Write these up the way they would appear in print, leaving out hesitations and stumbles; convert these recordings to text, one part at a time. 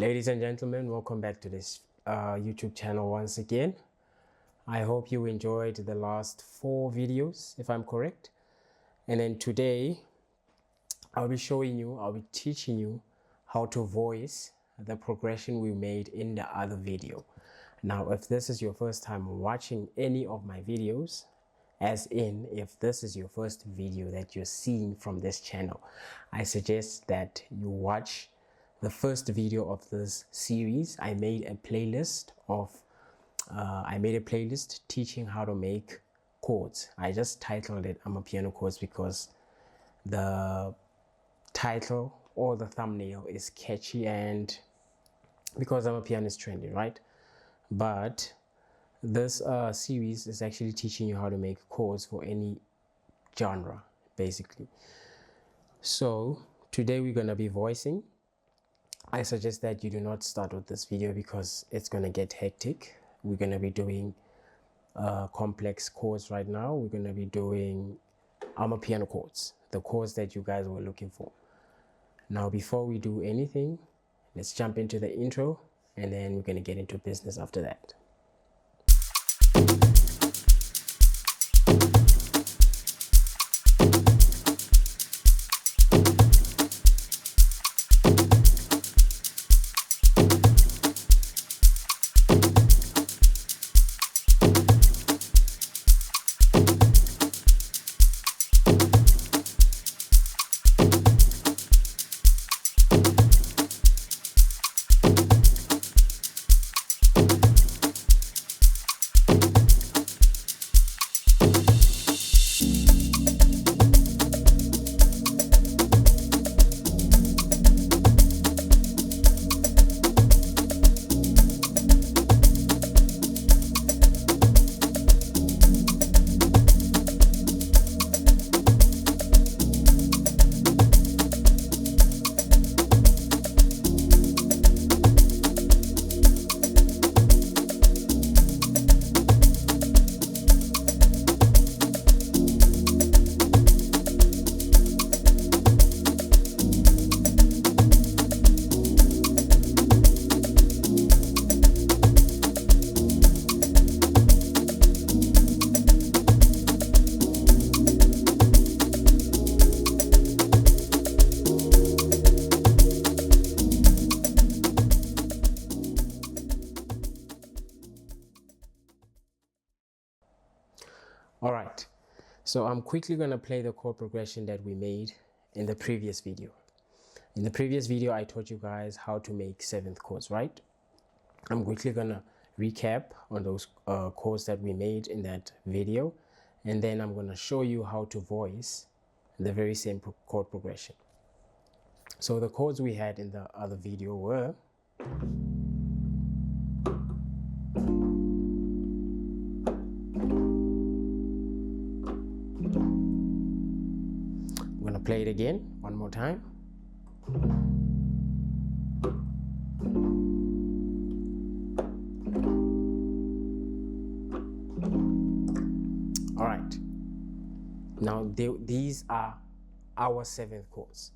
Ladies and gentlemen, welcome back to this YouTube channel once again. I hope you enjoyed the last 4 videos, if I'm correct. And then today, I'll be teaching you how to voice the progression we made in the other video. Now, if this is your first time watching any of my videos, as in if this is your first video that you're seeing from this channel, I suggest that you watch the first video of this series. I made a playlist teaching how to make chords. I just titled it Amapiano chords because the title or the thumbnail is catchy and because Amapiano is trendy, right? But this series is actually teaching you how to make chords for any genre, basically. So today we're going to be voicing. I suggest that you do not start with this video because it's going to get hectic. We're going to be doing complex chords right now. We're going to be doing Amapiano chords, the chords that you guys were looking for. Now, before we do anything, let's jump into the intro and then we're going to get into business after that. All right, so I'm quickly going to play the chord progression that we made in the previous video. In the previous video, I taught you guys how to make 7th chords, right? I'm quickly going to recap on those chords that we made in that video, and then I'm going to show you how to voice the very same chord progression. So the chords we had in the other video were play it again one more time. All right, now these are our 7th chords.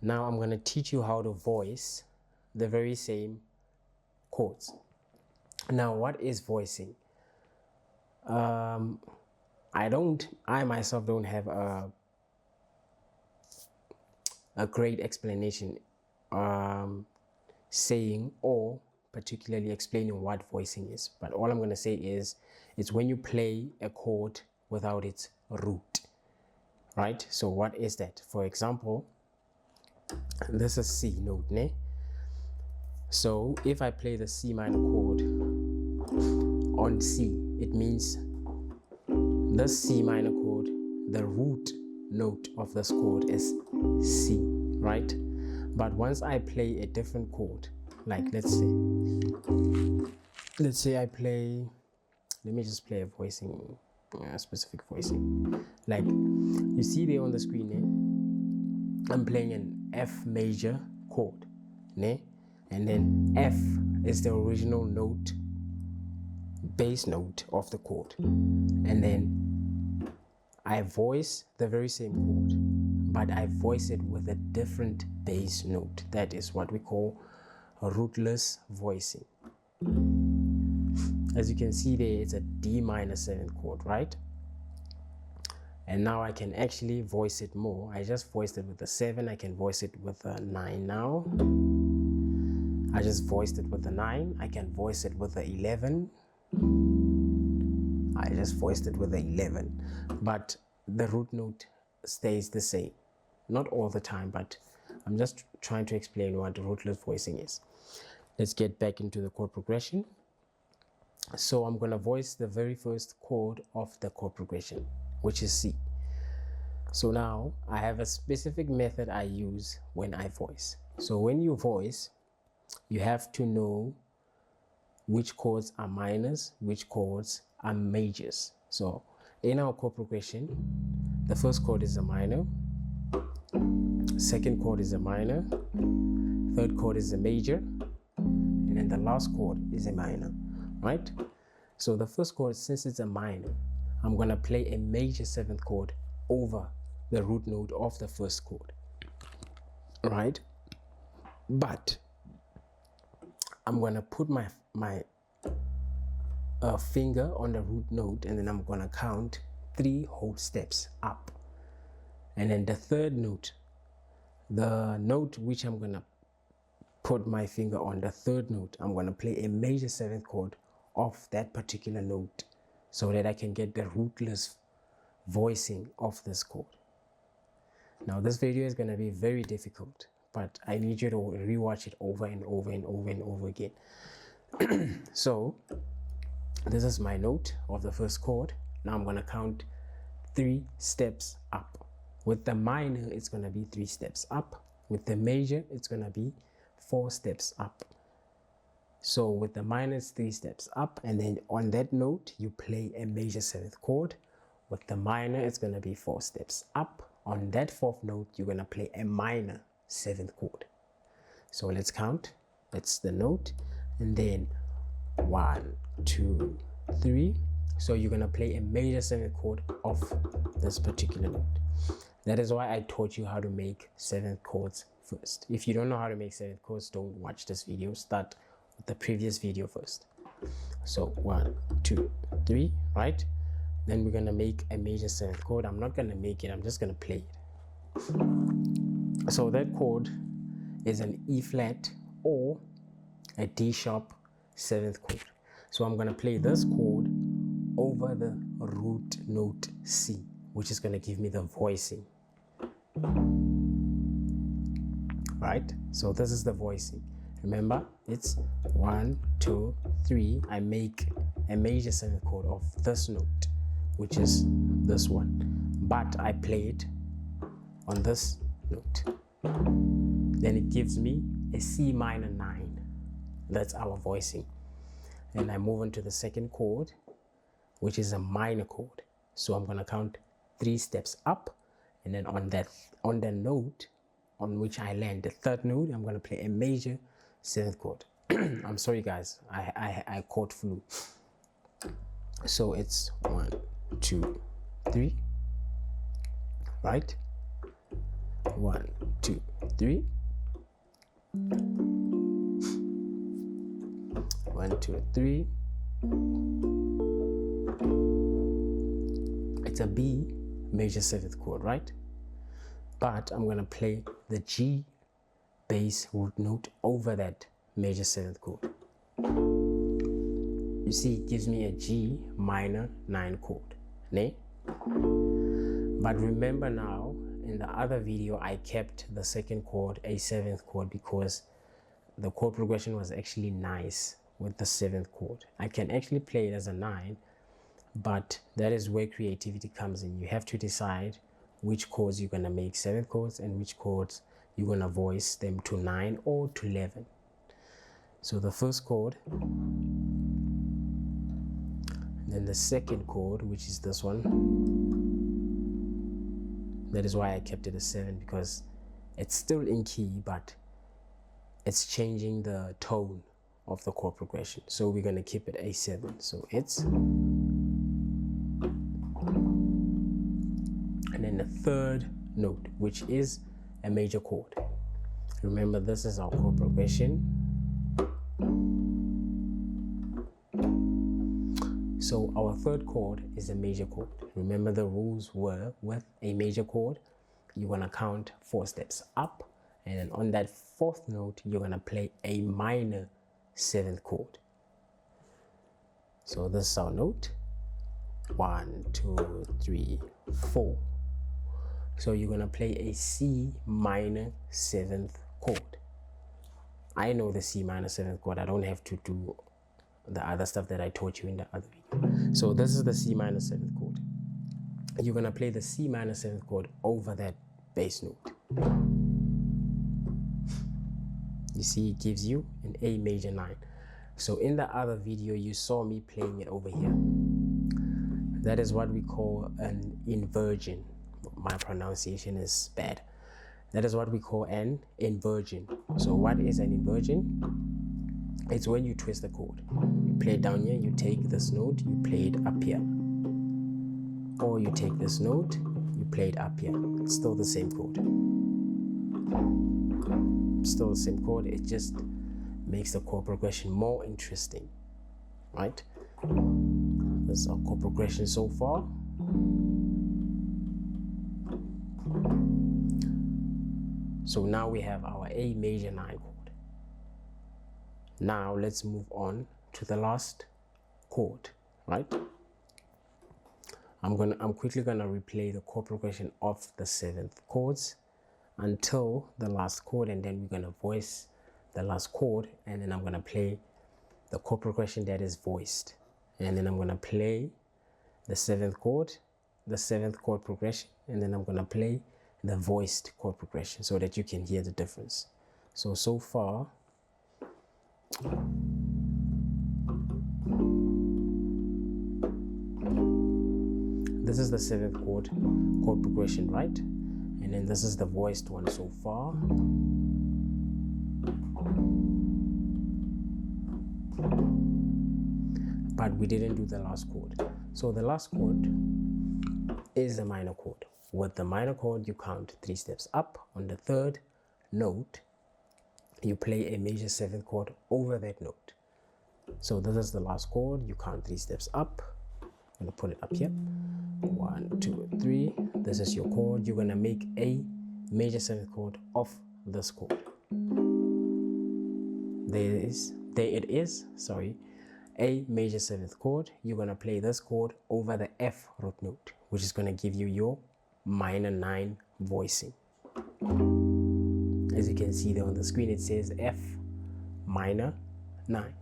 Now I'm going to teach you how to voice the very same chords. Now, what is voicing? I myself don't have a great explanation saying or particularly explaining what voicing is, but all I'm going to say is it's when you play a chord without its root, right? So what is that? For example, this is C note, ne? So if I play the C minor chord on C, it means this C minor chord, the root note of this chord is C, right? But once I play a different chord, like let's say I play, let me just play a voicing, specific voicing. Like you see there on the screen, I'm playing an F major chord, ne? And then F is the original note, bass note of the chord, and then I voice the very same chord, but I voice it with a different bass note. That is what we call rootless voicing. As you can see there, it's a D minor 7th chord, right? And now I can actually voice it more. I just voiced it with the 7. I can voice it with a 9 now. I just voiced it with the 9. I can voice it with the 11. I just voiced it with the 11. But the root note stays the same. Not all the time, but I'm just trying to explain what rootless voicing is. Let's get back into the chord progression. So I'm going to voice the very first chord of the chord progression, which is C. So now I have a specific method I use when I voice. So when you voice, you have to know which chords are minors, which chords are majors. So in our chord progression, the first chord is a minor, second chord is a minor, third chord is a major, and then the last chord is a minor, right? So the first chord, since it's a minor, I'm going to play a major 7th chord over the root note of the first chord, right? But I'm going to put my finger on the root note, and then I'm going to count 3 whole steps up. And then the third note, the note which I'm going to put my finger on, the third note, I'm going to play a major 7th chord of that particular note so that I can get the rootless voicing of this chord. Now this video is going to be very difficult, but I need you to rewatch it over and over and over and over again. So this is my note of the first chord. Now I'm going to count 3 steps up. With the minor, it's going to be 3 steps up. With the major, it's going to be 4 steps up. So with the minor, it's 3 steps up, and then on that note, you play a major 7th chord. With the minor, it's going to be 4 steps up. On that 4th note, you're going to play a minor 7th chord. So let's count. That's the note. And then 1, 2, 3. So you're going to play a major 7th chord of this particular note. That is why I taught you how to make 7th chords first. If you don't know how to make 7th chords, don't watch this video. Start with the previous video first. So 1, 2, 3, right? Then we're going to make a major 7th chord. I'm not going to make it, I'm just going to play it. So that chord is an E flat or a D sharp 7th chord. So I'm going to play this chord over the root note C, which is going to give me the voicing. Right? So this is the voicing. Remember, it's 1, 2, 3. I make a major 7th chord of this note, which is this one, but I play it on this note. Then it gives me a C minor 9. That's our voicing. And I move on to the second chord, which is a minor chord. So I'm going to count 3 steps up, and then on the note on which I land, the third note, I'm going to play a major 7th chord. I'm sorry guys, I caught flu. So it's 1, 2, 3, right? 1, 2, 3. 1, 2, 3. It's a B major 7th chord, right? But I'm going to play the G bass root note over that major 7th chord. You see, it gives me a G minor 9 chord, né? But remember now, in the other video, I kept the second chord a 7th chord because the chord progression was actually nice with the 7th chord. I can actually play it as a 9, but that is where creativity comes in. You have to decide which chords you're going to make 7th chords and which chords you're going to voice them to 9 or to 11. So the first chord, then the second chord, which is this one. That is why I kept it a 7, because it's still in key, but it's changing the tone of the chord progression. So we're going to keep it a 7. So it's, and then the third note, which is a major chord. Remember, this is our chord progression. So our third chord is a major chord. Remember, the rules were with a major chord, you're gonna count 4 steps up, and then on that 4th note, you're gonna play a minor 7th chord. So this is our note, 1, 2, 3, 4. So you're gonna play a C minor 7th chord. I know the C minor 7th chord. I don't have to do the other stuff that I taught you in the other video. So this is the C minor 7th chord. You're gonna play the C minor 7th chord over that bass note. You see, it gives you an A major 9. So in the other video, you saw me playing it over here. That is what we call an inversion. My pronunciation is bad. That is what we call an inversion. So what is an inversion? It's when you twist the chord. You play it down here, you take this note, you play it up here. Or you take this note, you play it up here. It's still the same chord. Still the same chord, it just makes the chord progression more interesting, right? This is our chord progression so far. So now we have our A major 9 chord. Now let's move on to the last chord, right? I'm quickly gonna replay the chord progression of the 7th chords until the last chord, and then we're gonna voice the last chord, and then I'm gonna play the chord progression that is voiced, and then I'm gonna play the 7th chord, the 7th chord progression, and then I'm gonna play the voiced chord progression so that you can hear the difference. So far, this is the 7th chord progression, right? And then this is the voiced one so far. But we didn't do the last chord. So the last chord is a minor chord. With the minor chord, you count 3 steps up. On the 3rd note, you play a major 7th chord over that note. So this is the last chord. You count 3 steps up. I'm gonna put it up here. 1, 2, 3. This is your chord. You're gonna make a major 7th chord of this chord. There it is. Sorry. A major 7th chord. You're gonna play this chord over the F root note, which is gonna give you your minor 9 voicing. As you can see there on the screen, it says F minor 9.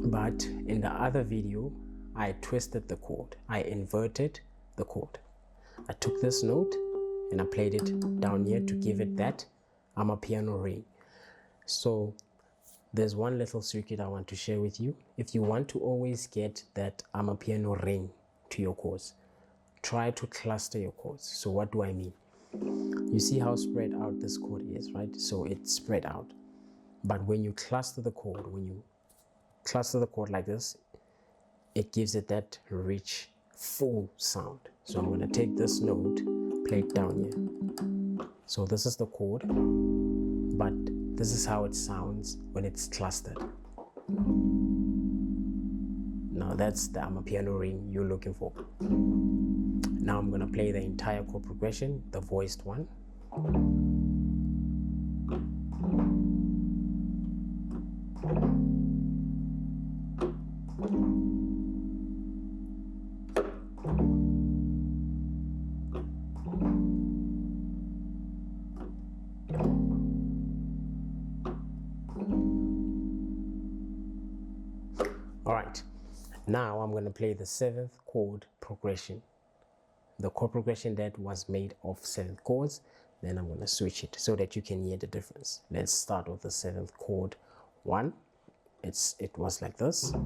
But in the other video, I twisted the chord. I inverted the chord. I took this note and I played it down here to give it that Amapiano ring. So there's one little circuit I want to share with you. If you want to always get that Amapiano ring to your chords, try to cluster your chords. So what do I mean? You see how spread out this chord is, right? So it's spread out. But when you cluster the chord, like this, it gives it that rich, full sound. So I'm going to take this note, play it down here. So this is the chord, but this is how it sounds when it's clustered. Now that's the Amapiano ring you're looking for. Now I'm going to play the entire chord progression, the voiced one. All right, now I'm going to play the 7th chord progression, the chord progression that was made of 7 chords. Then I'm going to switch it so that you can hear the difference. Let's start with the 7th chord 1. It was like this. I'm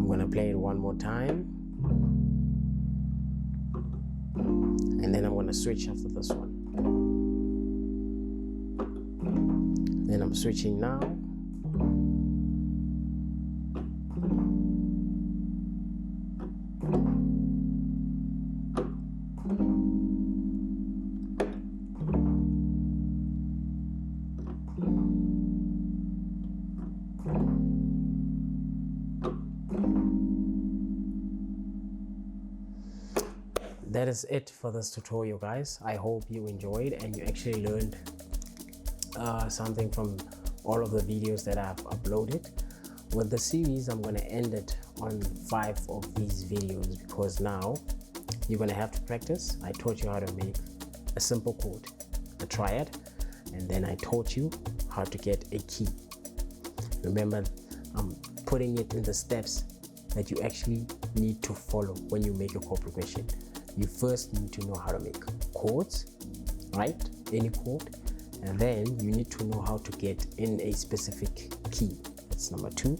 going to play it one more time. And then I'm going to switch after this one. Then I'm switching now. that is it for this tutorial, guys. I hope you enjoyed and you actually learned something from all of the videos that I've uploaded. With the series, I'm going to end it on 5 of these videos, because now you're going to have to practice. I taught you how to make a simple chord, a triad, and then I taught you how to get a key. Remember, I'm putting it in the steps that you actually need to follow when you make a chord progression. You first need to know how to make chords, right? Any chord. And then you need to know how to get in a specific key. That's number 2.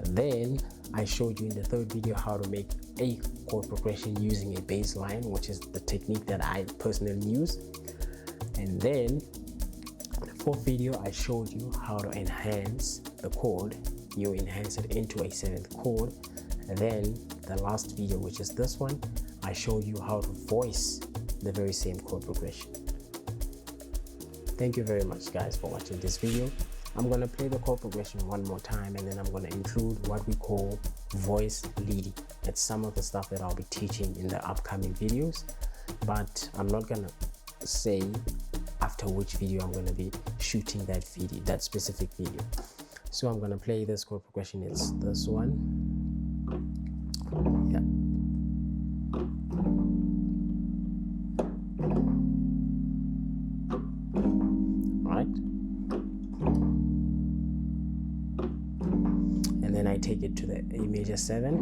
And then I showed you in the 3rd video how to make a chord progression using a bass line, which is the technique that I personally use. And then the 4th video, I showed you how to enhance the chord. You enhance it into a 7th chord. And then the last video, which is this one, I showed you how to voice the very same chord progression. Thank you very much, guys, for watching this video. I'm going to play the chord progression one more time, and then I'm going to include what we call voice leading. It's some of the stuff that I'll be teaching in the upcoming videos, but I'm not going to say after which video I'm going to be shooting that video, that specific video. So I'm going to play this chord progression. It's this one. Yeah. Right. And then I take it to the A major 7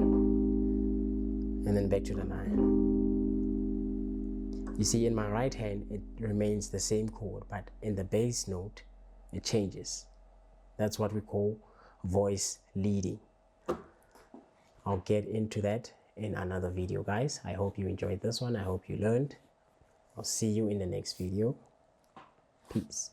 and then back to the 9. You see, in my right hand it remains the same chord, but in the bass note it changes. That's what we call voice leading. I'll get into that in another video, guys. I hope you enjoyed this one. I hope you learned. I'll see you in the next video. Peace.